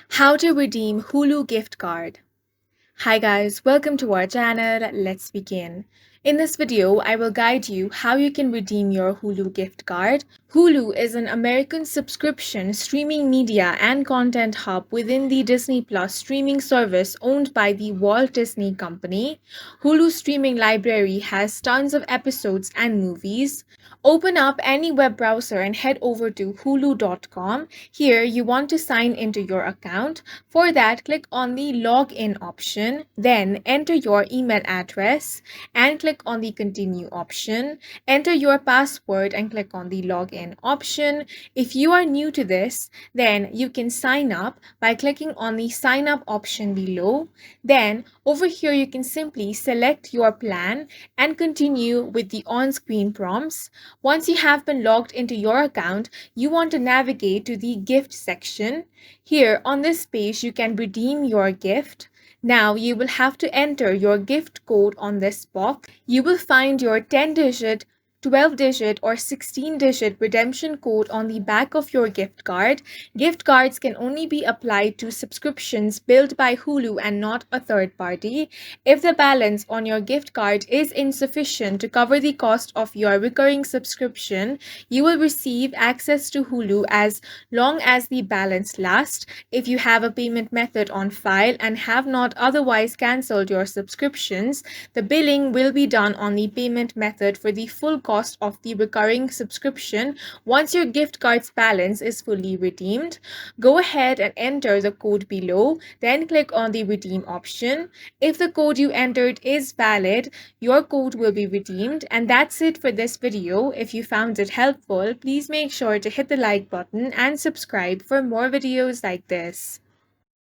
How to redeem Hulu gift card. Hi guys, welcome to our channel. Let's begin. In this video, I will guide you how you can redeem your Hulu gift card. Hulu is an American subscription streaming media and content hub within the Disney Plus streaming service owned by the Walt Disney Company. Hulu's streaming library has tons of episodes and movies. Open up any web browser and head over to hulu.com. Here, you want to sign into your account. For that, click on the login option, then enter your email address and click on the continue option. Enter your password and click on the login option. If you are new to this, then you can sign up by clicking on the sign up option below. Then over here, you can simply select your plan and continue with the on-screen prompts. Once you have been logged into your account, you want to navigate to the gift section. Here on this page, you can redeem your gift. Now you will have to enter your gift code on this box. You will find your 10-digit, 12-digit or 16-digit redemption code on the back of your gift card. Gift cards can only be applied to subscriptions billed by Hulu and not a third party. If the balance on your gift card is insufficient to cover the cost of your recurring subscription, you will receive access to Hulu as long as the balance lasts. If you have a payment method on file and have not otherwise cancelled your subscriptions, the billing will be done on the payment method for the full cost of the recurring subscription once your gift card's balance is fully redeemed. Go ahead and enter the code below, then click on the redeem option. If the code you entered is valid, your code will be redeemed. And that's it for this video. If you found it helpful, please make sure to hit the like button and subscribe for more videos like this.